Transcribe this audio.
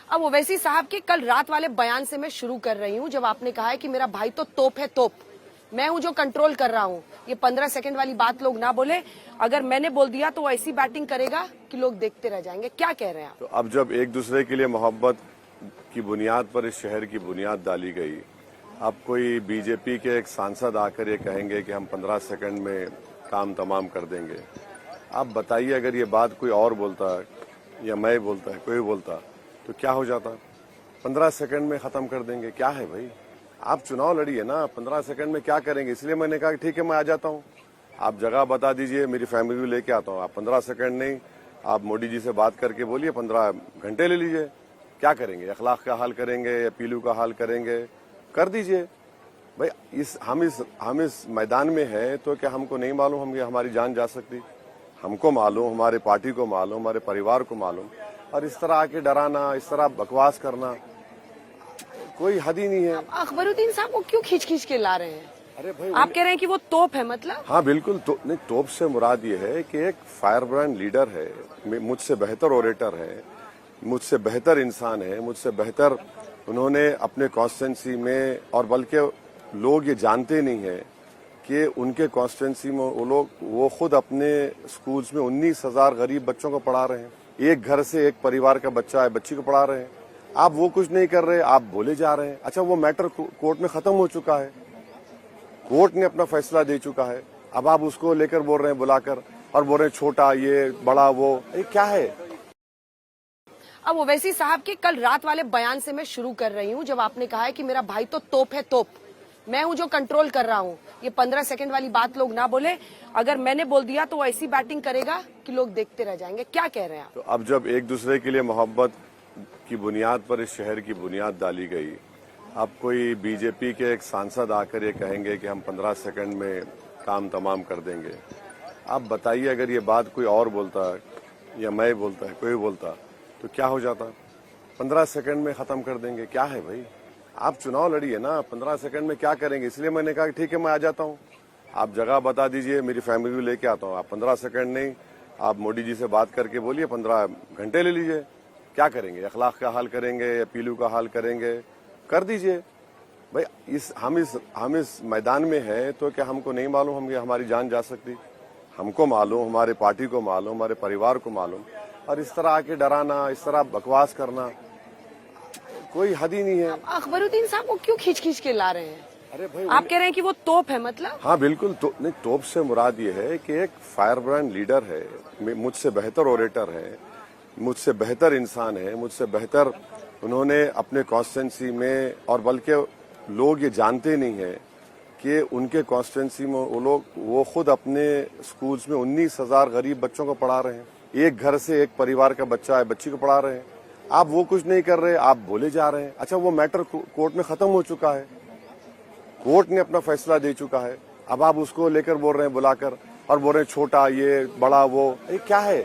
अब ओवैसी साहब के कल रात वाले बयान से मैं शुरू कर रही हूँ, जब आपने कहा है कि मेरा भाई तो तोप है, तोप मैं हूँ जो कंट्रोल कर रहा हूँ। ये 15 सेकंड वाली बात लोग ना बोले, अगर मैंने बोल दिया तो वो ऐसी बैटिंग करेगा कि लोग देखते रह जाएंगे। क्या कह रहे हैं आप? तो अब जब एक दूसरे के लिए मोहब्बत की बुनियाद पर इस शहर की बुनियाद डाली गई, अब कोई बीजेपी के एक सांसद आकर ये कहेंगे कि हम 15 सेकंड में काम तमाम कर देंगे। आप बताइए, अगर ये बात कोई और बोलता या मैं बोलता है, कोई बोलता, तो क्या हो जाता? 15 सेकंड में खत्म कर देंगे, क्या है भाई? आप चुनाव लड़िए ना, 15 सेकंड में क्या करेंगे? इसलिए मैंने कहा कि ठीक है, मैं आ जाता हूँ, आप जगह बता दीजिए, मेरी फैमिली भी लेके आता हूँ। आप 15 सेकंड नहीं, आप मोदी जी से बात करके बोलिए 15 घंटे ले लीजिए। क्या करेंगे? अखलाक का हाल करेंगे या पीलू का हाल करेंगे? कर दीजिए भाई। हम इस मैदान में हैं तो क्या हमको नहीं मालूम हम हमारी जान जा सकती? हमको मालूम, हमारे पार्टी को मालूम, हमारे परिवार को मालूम। और इस तरह आके डराना, इस तरह बकवास करना, कोई हद ही नहीं है। अकबरुद्दीन साहब को क्यों खींच खींच के ला रहे हैं? अरे भाई, आप कह रहे हैं कि वो तोप है, मतलब? हाँ बिल्कुल, नहीं, तोप से मुराद ये है कि एक फायर ब्रांड लीडर है, मुझसे बेहतर ओरेटर है, मुझसे बेहतर इंसान है, मुझसे बेहतर उन्होंने अपने कॉन्स्टिट्यूंसी में, और बल्कि लोग ये जानते नहीं है कि उनके कॉन्स्टिट्यूंसी में वो खुद अपने स्कूल्स में 19,000 गरीब बच्चों को पढ़ा रहे हैं। एक घर से एक परिवार का बच्चा है, बच्ची को पढ़ा रहे हैं। आप वो कुछ नहीं कर रहे, आप बोले जा रहे हैं। अच्छा, वो मैटर कोर्ट में खत्म हो चुका है, कोर्ट ने अपना फैसला दे चुका है। अब आप उसको लेकर बोल रहे हैं बुलाकर, और बोल रहे हैं छोटा, ये बड़ा, वो ये क्या है? अब ओवैसी साहब के कल रात वाले बयान से मैं शुरू कर रही हूँ, जब आपने कहा है कि मेरा भाई तो तोप है, तोप मैं हूँ जो कंट्रोल कर रहा हूँ। ये 15 सेकंड वाली बात लोग ना बोले, अगर मैंने बोल दिया तो वो ऐसी बैटिंग करेगा कि लोग देखते रह जाएंगे। क्या कह रहे हैं आप? तो अब जब एक दूसरे के लिए मोहब्बत की बुनियाद पर इस शहर की बुनियाद डाली गई, अब कोई बीजेपी के एक सांसद आकर ये कहेंगे कि हम 15 सेकंड में काम तमाम कर देंगे। आप बताइए, अगर ये बात कोई और बोलता या मैं बोलता है, कोई बोलता, तो क्या हो जाता? 15 सेकंड में खत्म कर देंगे, क्या है भाई? आप चुनाव लड़िए ना, 15 सेकंड में क्या करेंगे? इसलिए मैंने कहा कि ठीक है, मैं आ जाता हूँ, आप जगह बता दीजिए, मेरी फैमिली भी लेके आता हूँ। आप 15 सेकंड नहीं, आप मोदी जी से बात करके बोलिए 15 घंटे ले लीजिए। क्या करेंगे? अखलाक का हाल करेंगे या पीलू का हाल करेंगे? कर दीजिए भाई। हम इस मैदान में हैं तो क्या हमको नहीं मालूम हम हमारी जान जा सकती? हमको मालूम, हमारे पार्टी को मालूम, हमारे परिवार को मालूम। और इस तरह आके डराना, इस तरह बकवास करना, कोई हद ही नहीं है। अकबरुद्दीन साहब को क्यों खींच खींच के ला रहे हैं? अरे भाई, आप कह रहे हैं कि वो तोप है, मतलब? हाँ बिल्कुल, नहीं, तोप से मुराद ये है कि एक फायर ब्रांड लीडर है, मुझसे बेहतर ओरेटर है, मुझसे बेहतर इंसान है, मुझसे बेहतर उन्होंने अपने कॉन्स्टिट्यूंसी में, और बल्कि लोग ये जानते नहीं है कि उनके कॉन्स्टिट्यूंसी में वो खुद अपने स्कूल्स में 19,000 गरीब बच्चों को पढ़ा रहे हैं। एक घर से एक परिवार का बच्चा है, बच्ची को पढ़ा रहे हैं। आप वो कुछ नहीं कर रहे, आप बोले जा रहे हैं। अच्छा, वो मैटर कोर्ट में खत्म हो चुका है, कोर्ट ने अपना फैसला दे चुका है। अब आप उसको लेकर बोल रहे हैं बुलाकर, और बोल रहे हैं छोटा, ये बड़ा, वो ये क्या है?